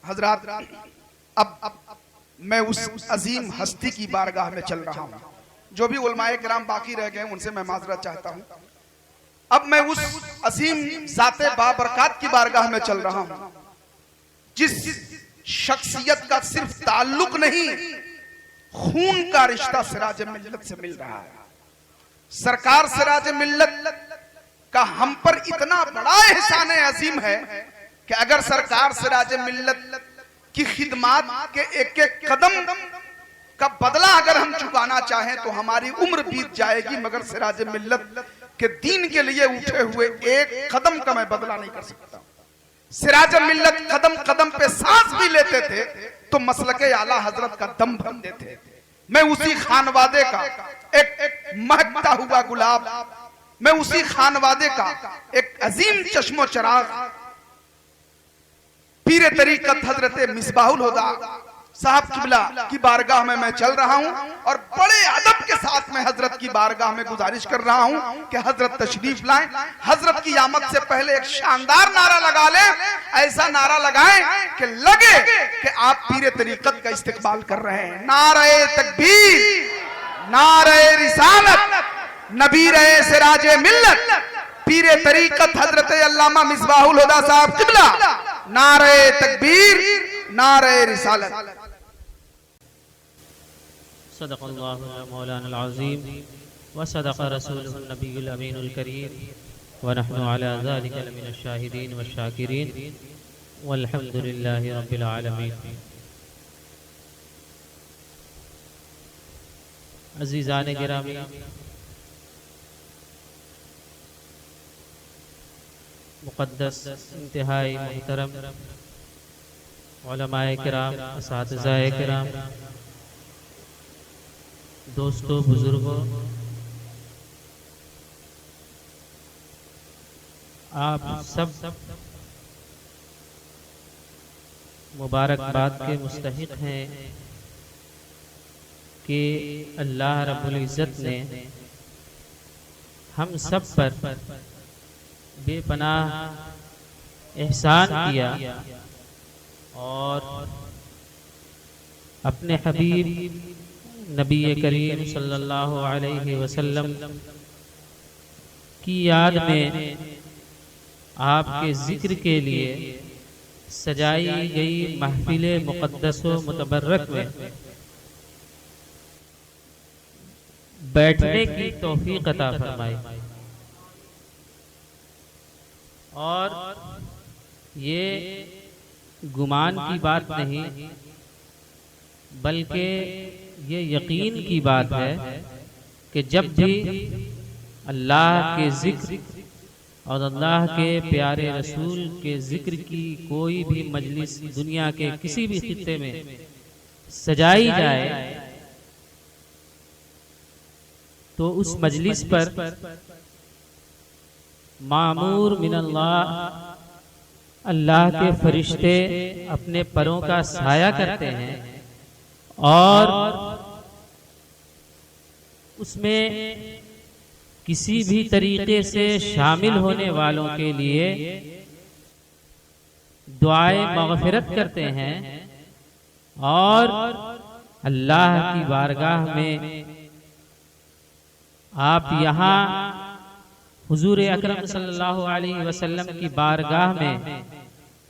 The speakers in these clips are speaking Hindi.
हजरात, अब मैं उस अजीम हस्ती की बारगाह में चल रहा हूँ। जो भी उलमाए किराम बाकी रह गए उनसे मैं माजरत चाहता हूँ। अब मैं उस अजीम ज़ाते बाबरकात की बारगाह में चल रहा हूँ जिस शख्सियत का सिर्फ ताल्लुक नहीं, खून का रिश्ता सिराज मिल्लत से मिल रहा है। सरकार सिराज मिल्लत का हम पर इतना बड़ा एहसान अजीम है कि अगर सरकार सिराज मिल्लत की खिदमात के एक एक कदम का बदला अगर हम चुकाना चाहें तो हमारी उम्र बीत जाएगी, मगर सिराज मिल्लत के दीन के लिए उठे हुए एक कदम का मैं बदला नहीं कर सकता। सिराज मिल्लत कदम कदम पे सांस भी लेते थे तो मसलके आला हजरत का दम भर देते थे। मैं उसी खानवादे का एक महकता हुआ गुलाब, मैं उसी खानवादे का एक अजीम चश्मो चराग पीरे तरीकत हजरत मिसबाहुल हुदा साहब किबला की बारगाह में मैं चल रहा हूं और बड़े अदब के साथ मैं हजरत की बारगाह में गुजारिश कर रहा हूं कि हजरत तशरीफ लाएं। हजरत की आमद से पहले एक शानदार नारा लगा लें, ऐसा नारा लगाएं कि लगे कि आप पीरे तरीकत का इस्तेकबाल कर रहे हैं। नारे तकबीर, नारे रिसालत, नबी रहे सिराजे मिल्लत, पीरे तरीकत हजरत अल्लामा मिसबाहुल हुदा साहब किबला, नारे तकबीर, नारे रिसालत। सदक़ल्लाहु मौलाना अज़ीम व सदक़ रसूलुहुन नबियुल अमीनुल करीम व नहनु अला ज़ालिका लमिनश शाहिदीन व शाकिरीन वल्हम्दुलिल्लाहि रब्बिल आलमीन। अज़ीज़ान गिरामी, मुक़द्दस इंतहाई मोहतरम उलमाए किराम, असातिज़ाए किराम, दोस्तों, बुजुर्गों, आप सब मुबारकबाद के मुस्तहिक हैं कि अल्लाह रब्बुल इज़्ज़त ने हम सब पर बेपनाह एहसान किया और अपने हबीब नबी करीम सल्लल्लाहु अलैहि वसल्लम की याद में आपके ज़िक्र के लिए सजाई गई महफिल मुक़द्दस व मुतबर्रक में बैठने की तौफीक अता फरमाई। और ये गुमान की बात नहीं बल्कि ये यकीन की बात है कि जब भी अल्लाह के ज़िक्र और अल्लाह के प्यारे रसूल के ज़िक्र की कोई भी मजलिस दुनिया के किसी भी खित्ते में सजाई जाए तो उस मजलिस पर मामूर मिनल्लाह अल्लाह के फरिश्ते अपने परों का साया करते हैं और उसमें किसी भी तरीके से शामिल होने वालों के लिए दुआए मग़फ़िरत करते हैं और अल्लाह की बारगाह में आप यहाँ हुजूर अकरम सल्लल्लाहु अलैहि वसल्लम की बारगाह में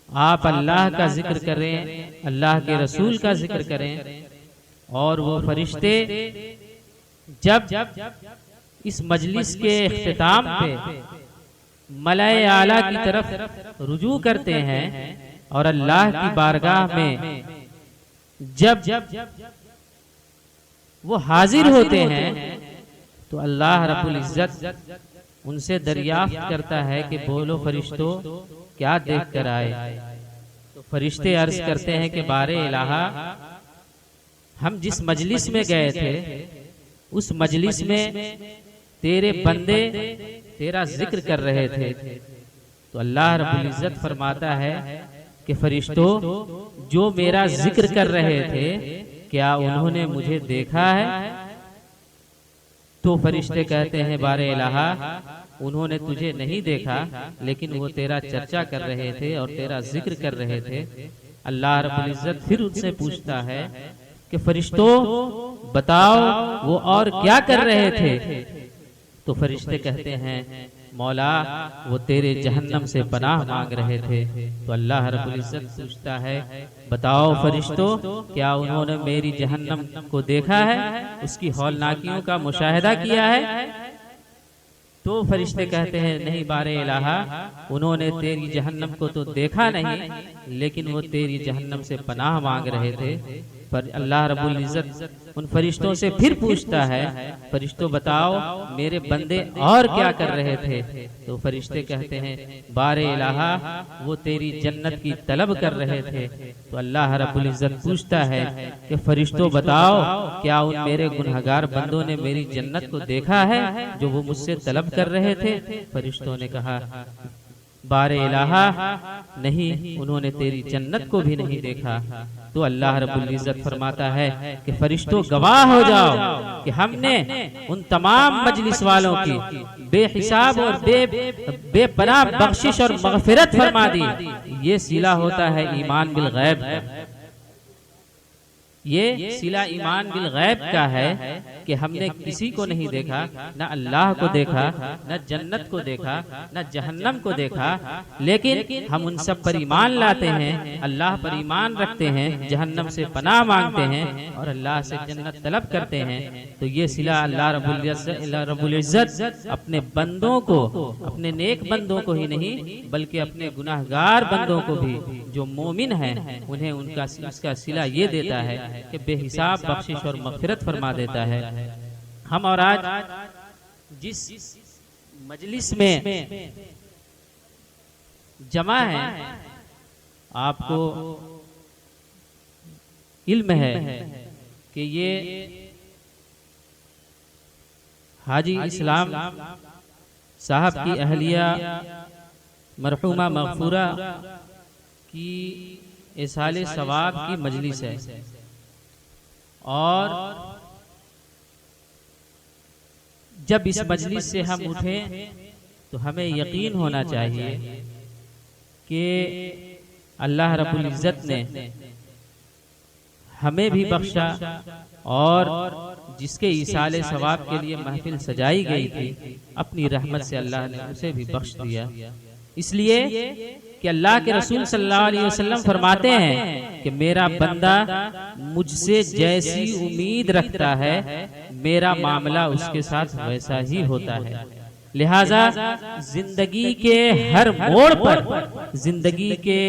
आप अल्लाह का जिक्र करें, अल्लाह के रसूल का जिक्र करें और वो फरिश्ते जब इस मजलिस के इख्तिताम पे मलाए आला की तरफ रुजू करते हैं और अल्लाह की बारगाह में जब वो हाजिर होते हैं तो अल्लाह रब्बुल इज़्ज़त उनसे दरियाफ्त करता है कि बोलो फरिश्तों क्या देख कर आए। तो फरिश्ते अर्ज करते हैं कि बारे इलाहा, हम जिस मजलिस में गए थे उस मजलिस में तेरे बंदे तेरा जिक्र कर रहे थे। तो अल्लाह रब्बुल इज़्ज़त फरमाता है कि फरिश्तों जो मेरा जिक्र कर रहे थे क्या उन्होंने मुझे देखा है? तो फरिश्ते कहते हैं बारे इलाहा, उन्होंने तुझे नहीं देखा लेकिन वो तेरा चर्चा कर रहे थे और तेरा जिक्र कर रहे थे। अल्लाह रब्बुल इज्जत फिर उनसे पूछता है कि फरिश्तों बताओ वो और क्या कर रहे थे। तो फरिश्ते कहते हैं मौला वो तेरे जहन्नम से पनाह मांग रहे थे। तो अल्लाह रब्बुल इज्जत पूछता है बताओ फरिश्तों क्या उन्होंने मेरी जहन्नम को देखा है, उसकी हौलनाकियों का मुशाहिदा किया है। तो फरिश्ते कहते हैं नहीं बारे इलाहा, उन्होंने तेरी जहन्नम को तो देखा नहीं, लेकिन वो तेरी जहन्नम से पनाह मांग रहे थे। पर अल्लाह रब्बुल इज्जत उन फरिश्तों से फिर पूछता है फरिश्तों बताओ मेरे बंदे और क्या कर रहे थे। तो फरिश्ते कहते हैं बारे इलाहा वो तेरी जन्नत की तलब कर रहे थे। तो अल्लाह रब्बुल इज्जत पूछता है कि फरिश्तों बताओ क्या उन मेरे गुनहगार बंदों ने मेरी जन्नत को देखा है जो वो मुझसे तलब कर रहे थे। फरिश्तों ने कहा बारे इलाहा नहीं, उन्होंने तेरी जन्नत को भी नहीं देखा। तो अल्लाह रब्बुल इज्जत फरमाता है कि फरिश्तों गवाह हो जाओ कि हमने उन तमाम मजलिस वालों की बेहिसाब और बेपनाह बख्शिश और मगफिरत फरमा दी। ये सिला होता है ईमान बिल गैब, ये सिला ईमान बिल गैब का है कि हमने किसी को नहीं देखा, न अल्लाह को देखा, न जन्नत को देखा, न जहन्नम को देखा, लेकिन हम उन सब पर ईमान लाते हैं, अल्लाह पर ईमान रखते हैं, जहन्नम से पनाह मांगते हैं और अल्लाह से जन्नत तलब करते हैं। तो ये सिला अल्लाह रब्बुल इज्जत अपने बंदों को, अपने नेक बंदों को ही नहीं बल्कि अपने गुनाहगार बंदों को भी जो मोमिन हैं उन्हें उसका सिला ये देता है कि बेहिसाब बख्शिश और मगफिरत फरमा देता है। हम और आज जिस मजलिस में जमा है आपको इल्म है कि ये हाजी इस्लाम साहब की अहलिया मरहूमा मगफूरा की इसाले सवाब की मजलिस है और जब इस मजलिस से हम उठे तो हमें यकीन होना चाहिए कि अल्लाह रब्बुल इज्जत ने हमें भी बख्शा और जिसके इसाले सवाब के लिए महफिल सजाई गई थी अपनी रहमत से अल्लाह ने उसे भी बख्श दिया। इसलिए कि अल्लाह के रसूल सल्लल्लाहु अलैहि वसल्लम फरमाते हैं कि मेरा बंदा मुझसे जैसी उम्मीद रखता है मेरा मामला उसके साथ वैसा ही होता है। लिहाजा जिंदगी के हर मोड़ पर, जिंदगी के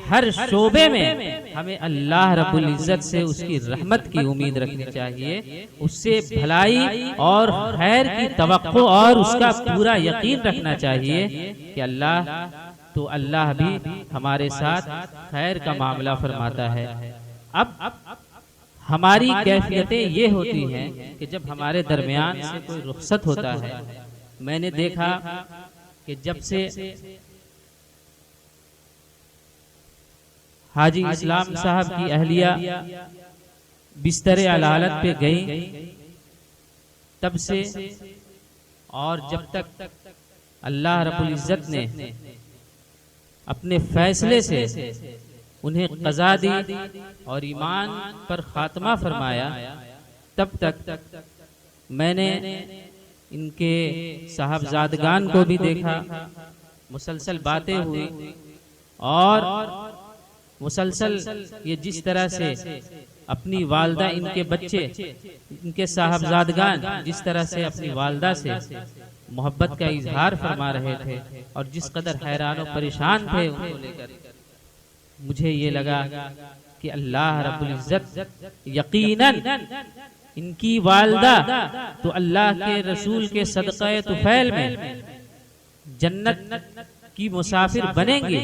हर शोबे में हमें अल्लाह रब्बुल इज्जत से उसकी रहमत की उम्मीद रखनी चाहिए, उससे भलाई और खैर की तवक्को और उसका पूरा यकीन रखना चाहिए कि अल्लाह भी हमारे साथ खैर का मामला फरमाता है। अब हमारी कैफियतें ये होती हैं कि जब हमारे दरमियान से कोई रुखसत होता है, मैंने देखा कि जब से हाजी इस्लाम साहब की अहलिया बिस्तरे अलालत पे गई तब से और जब तक अल्लाह रब्बुल इज्जत ने अपने फैसले से उन्हें क़ज़ा दी और ईमान पर खात्मा फरमाया, तब तक मैंने इनके साहबजादगान को भी देखा, मुसलसल बातें हुई और मुसलसल ये जिस तरह से अपनी वालदा, इनके बच्चे, इनके साहबजादगान जिस तरह से अपनी वालदा से मोहब्बत का इजहार फरमा रहे थे और जिस कदर हैरान और परेशान थे उनको लेकर, मुझे ये लगा कि अल्लाह रब्बुल इज्जत यकीनन इनकी वालदा तो अल्लाह के रसूल के सदक़े तुफैल में जन्नत की मुसाफिर बनेंगे,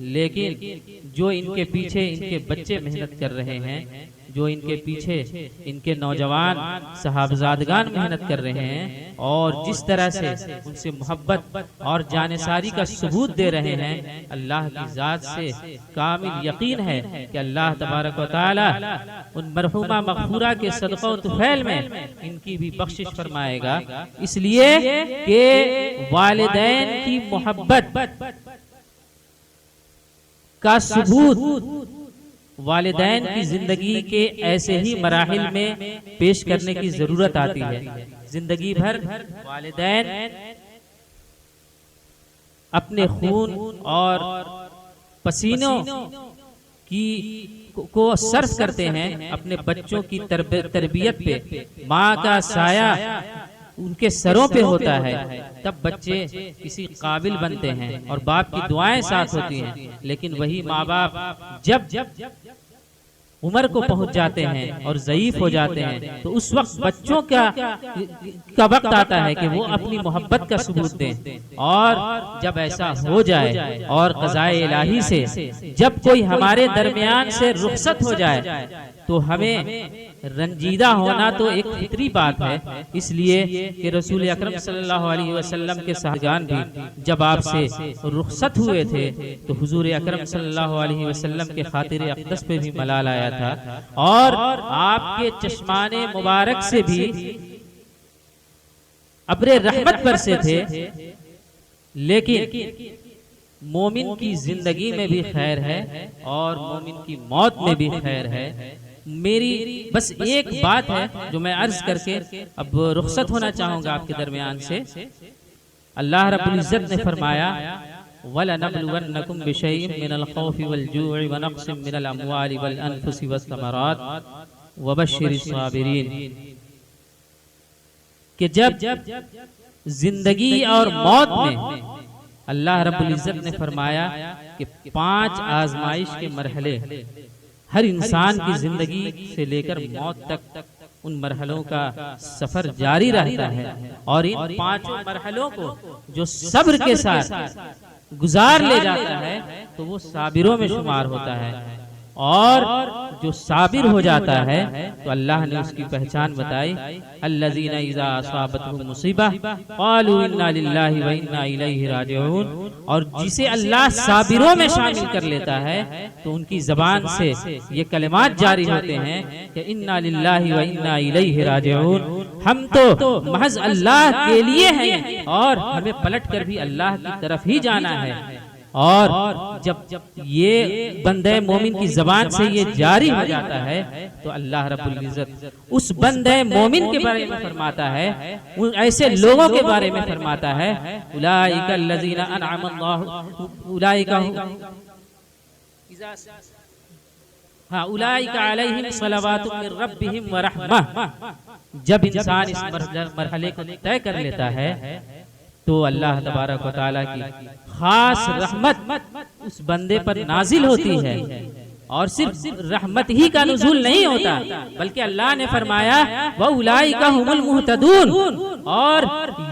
लेकिन जो इनके पीछे इनके बच्चे मेहनत कर रहे हैं, जो इनके पीछे इनके नौजवान साहबजादगान मेहनत कर रहे हैं और जिस तरह से उनसे मोहब्बत और जानेसारी का सबूत दे रहे हैं, अल्लाह की जात से कामिल यकीन है कि अल्लाह तबारक व तआला उन मरहूमा मगफूरा के सदक़ा तुफैल में इनकी भी बख्शिश फरमाएगा। इसलिए कि वालिदैन की मोहब्बत का सबूत वालिदैन की जिंदगी के ऐसे ही मराहिल में पेश करने की जरूरत आती है। जिंदगी भर वालिदैन अपने खून और पसीनों की को सर्फ करते हैं अपने बच्चों की तरबियत पे। माँ का साया उनके सरों पे होता है, तब बच्चे किसी काबिल बनते हैं और बाप की दुआएं साथ होती हैं। लेकिन वही माँ बाप जब उम्र को पहुंच जाते हैं और ज़ईफ हो जाते हैं, तो उस वक्त बच्चों का वक्त आता है कि वो अपनी मोहब्बत का सबूत दें। और जब ऐसा हो जाए और क़ज़ाए इलाही से जब कोई हमारे दरमियान से रुखसत हो जाए, तो हमें रंजीदा होना तो एक फितरी बात है। इसलिए कि रसूल अकरम सल्लल्लाहु अलैहि वसल्लम के साहबान भी जब आपसे रुखसत हुए थे, तो हुजूर अकरम सल्लल्लाहु अलैहि वसल्लम के खातिर अक़दस पे भी मलाल आया था और आपके चश्माने मुबारक से भी अब्रे रहमत बरसे थे। लेकिन मोमिन की जिंदगी में भी खैर है और मोमिन की मौत में भी खैर है। मेरी बस एक बात है जो मैं अर्ज करके अब रुखसत होना चाहूंगा आपके दरमियान से। अल्लाह रब्बुल इज्जत ने फरमाया, वलनबलुवन्नकुम बिशैइन मिनल खौफि वल जू'i व नक़्सिम मिनल अमवालि वल अनफुसि वस्समरात वबश्शिरिस साबिरीन। कि जब जिंदगी और मौत में अल्लाह रब्बुल इज्जत ने फरमाया कि 5 आजमाइश के मरहले हर इंसान की जिंदगी से लेकर मौत तक उन मरहलों का सफर जारी रहता है, और इन 5 मरहलों को जो सब्र के साथ गुजार ले जाता है तो वो साबिरों में शुमार होता है। और जो साबिर हो जाता है तो अल्लाह ने उसकी पहचान बताई, अल्लज़ीना इज़ा असाबतहुम मुसीबा क़ालू इन्ना लिल्लाहि व इन्ना इलैहि राजिऊन। और जिसे अल्लाह साबिरों में शामिल कर लेता है तो उनकी जबान से ये कलिमात जारी होते हैं कि इन्ना लिल्लाहि व इन्ना इलैहि राजिऊन। हम तो महज अल्लाह के लिए हैं और हमें पलट कर भी अल्लाह की तरफ ही जाना है। और जब ये बंदे मोमिन की जबान से ये जारी हो जाता है तो अल्लाह रब्बुल इज्जत उस बंदे मोमिन के बारे में फरमाता है, उन ऐसे लोगों के बारे में फरमाता है, उलाइका अल्लज़ीना अनअमल्लाहु उलाइका उलाइका अलैहिम सलवातु मिर रब्बिहिम व रहमा। जब इंसान इस मरहले को तय कर लेता है तो अल्लाह तबारक व तआला की खास रहमत उस बंदे पर नाजिल होती है। और सिर्फ रहमत ही का नुज़ूल नहीं होता, बल्कि अल्लाह ने फरमाया व उलाइका हुमुल मुहतदून, और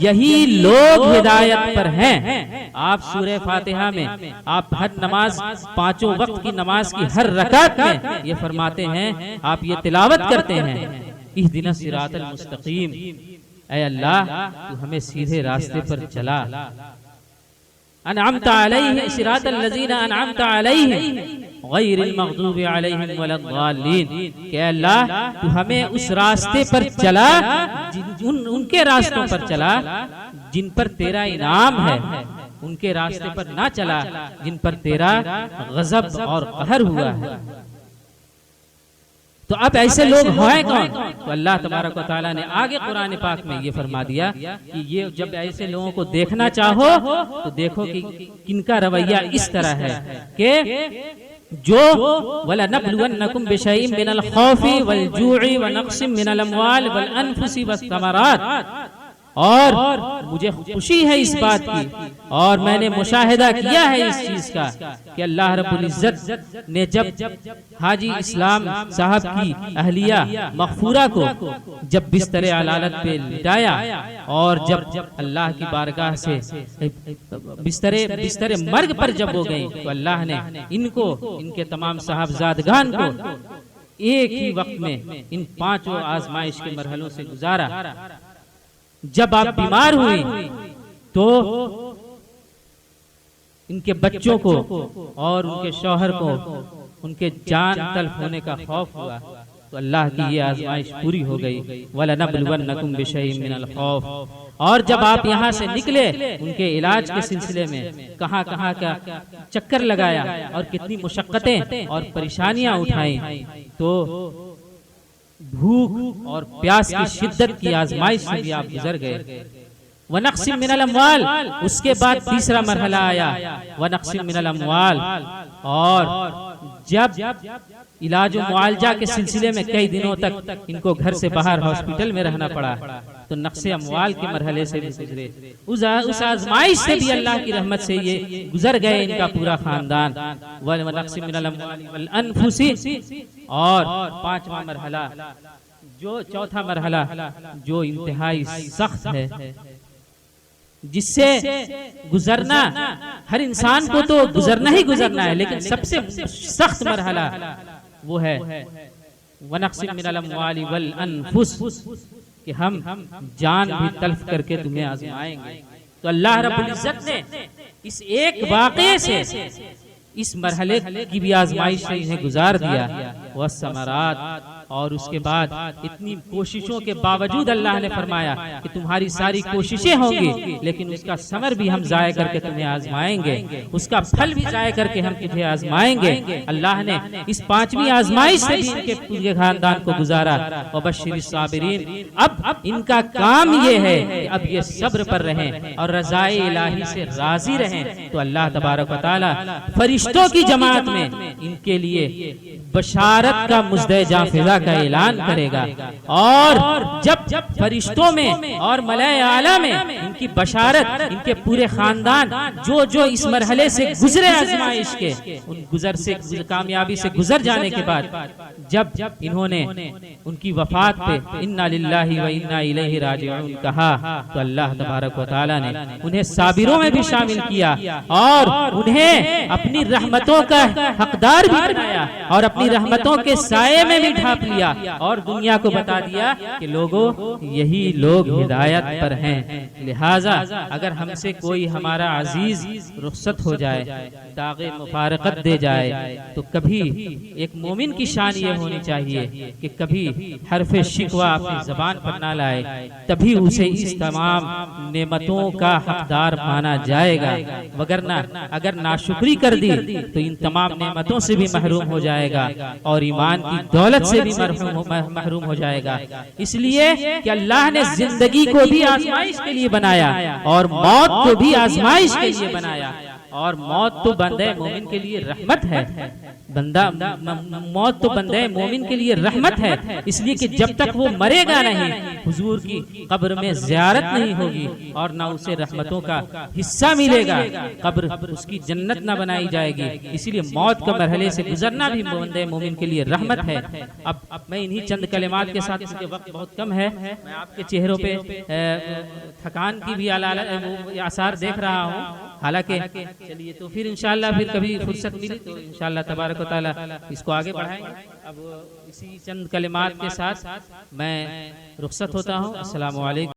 यही लोग हिदायत पर हैं। आप सूरह फातिहा में आप हर नमाज 5 वक्त की नमाज की हर रकात में ये फरमाते हैं, आप ये तिलावत करते हैं, इहदिनस सिरातल मुस्तकीम, ऐ अल्लाह तू हमें सीधे रास्ते पर चला। अनअमता अलैहिम सिरातल लज़ीना अनअमता अलैहिम गैरिल मग़दूबि अलैहिम वलद्दालीन। कि अल्लाह तू हमें उस रास्ते पर चला, उनके रास्तों पर चला जिन पर तेरा इनाम है, उनके रास्ते पर ना चला जिन पर तेरा गज़ब और कहर हुआ है। तो अब ऐसे लोग हैं कौन? तो अल्लाह तबारक व तआला ने आगे कुरान पाक में ये फरमा दिया कि ये जब ऐसे लोगों को देखना चाहो तो देखो कि किनका रवैया इस तरह है कि जो वलनबलुवन्नकुम बिशैइन मिनल खौफि वल जू'i व नक़्सिम मिनल अमवाल वल अनफुसि वस्समरात। और मुझे खुशी है इस बात की और मैंने मुशाहिदा किया है इस चीज का कि अल्लाह रब्बुल इज्जत ने जब हाजी इस्लाम साहब की अहलिया मग़फ़ूरा को जब बिस्तरे अलालत पे लिटाया और जब अल्लाह की बारगाह से बिस्तरे मर्ग पर जब हो गई तो अल्लाह ने इनको, इनके तमाम साहबजादगान को एक ही वक्त में इन 5 आजमाइश के मरहलों से गुजारा। जब आप बीमार हुई तो इनके बच्चों को और उनके शौहर को उनके जान तल्फ होने का खौफ हुआ, तो तो अल्लाह की ये आजमाइश पूरी हो गई। वलनबलुवन्नकुम बिशैइन मिनल खौफ, और जब आप यहाँ से निकले उनके इलाज के सिलसिले में कहाँ कहाँ का चक्कर लगाया और कितनी मुशक्कतें और परेशानियां उठाई, तो भूख और प्यास की शिद्दत की आजमाइश से भी आप गुजर गए। वनक्सिम मिनल अम्वाल, उसके बाद तीसरा मरहला आया वनक्सिम मिनल अम्वाल, और जब इलाज मुआलजा के सिलसिले में कई दिनों तक इनको घर से बाहर हॉस्पिटल में रहना पड़ा, तो नक्शे अम्वाल के मरहले से भी गुजरे। उस आजमाइश से भी अल्लाह की रहमत से ये गुजर गए इनका पूरा खानदान। वनक्सिम मिनल अम्वाल वल अनफुसी, और पांचवा मरहला जो चौथा मरहला जो इंतहाई सख्त है, जिससे गुजरना हर इंसान को तो गुजरना ही गुजरना है, लेकिन सबसे सख्त मरहला वो है वनक्सिम मिनल अम्वाली वल अनफुस, कि हम जान भी तल्फ करके तुम्हें आजमाएंगे। तो अल्लाह रब्बुल इज्जत ने इस एक वाक़े से इस मरहले की भी आजमाइश से इन्हें गुजार दिया। वह समरात, और उसके बाद इतनी कोशिशों के बावजूद अल्लाह ने फरमाया कि तुम्हारी सारी कोशिशें होंगी, लेकिन उसका समर भी हम जाया करके तुम्हें आजमाएंगे, उसका फल भी जाया करके हम तुझे आजमाएंगे। अल्लाह ने इस पांचवी आजमाइश से भी इनके पूरे खानदान को गुजारा। और बशीर साबिरीन, अब इनका काम ये है कि अब ये सब्र पर रहें और रज़ाए इलाही से राजी रहें। तो अल्लाह तबारक व तआला फरिश्तों की जमात में इनके लिए बशारत का मुज़्दे जाफिज़ा का ऐलान करेगा, और जब फरिश्तों में और मलाए आला में इनकी बशारत, इनके पूरे खानदान जो इस मरहले से गुजरे आजमाइश के, उन गुजर से कामयाबी से गुजर जाने के बाद जब इन्होंने उनकी वफात पे इन्ना लिल्लाहि व इन्ना इलैहि राजिऊन कहा, तो अल्लाह तबारक व तआला ने उन्हें साबिरों में भी शामिल किया और उन्हें अपनी रहमतों का हकदार भी बनाया और अपनी रहमतों के साये में भी ढांप लिया, और दुनिया को बता दिया कि लोगों यही लोग हिदायत पर हैं। लिहाजा अगर हमसे कोई हमारा अजीज रुखसत हो जाए, दागे मुफारकत दे जाए, तो कभी एक मोमिन की शान ये होनी चाहिए कि कभी हरफ शिकवा अपनी जबान पर ना लाए, तभी उसे इस तमाम नेमतों का हकदार माना जाएगा। वगरना अगर नाशुक्री कर दी तो इन तमाम नेमतों से भी महरूम हो जाएगा और ईमान की दौलत से भी महरूम हो जाएगा। इसलिए कि अल्लाह ने जिंदगी को भी आजमाइश के लिए बनाया और मौत को भी आजमाइश के लिए बनाया, और मौत तो बंदे मोमिन के लिए रहमत है। मौत तो बंदे मोमिन के लिए रहमत है, इसलिए कि जब तक वो मरेगा नहीं, हुजूर की कब्र में ज़ियारत नहीं होगी और ना उसे रहमतों का हिस्सा मिलेगा, कब्र उसकी जन्नत ना बनाई जाएगी। इसीलिए मौत के मरहले से गुजरना भी बंदे मोमिन के लिए रहमत है। अब मैं इन्हीं चंद कलिमात के साथ, इसके वक्त बहुत कम है, मैं आपके चेहरों पे थकान की भी आसार देख रहा हूँ। हालांकि चलिए तो फिर इंशाअल्लाह फिर कभी फुर्सत मिली तो इंशाअल्लाह तबारक व तआला इसको आगे बढ़ाएंगे। अब इसी चंद कलिमात के साथ मैं रुखसत होता हूँ। अस्सलामु अलैकुम।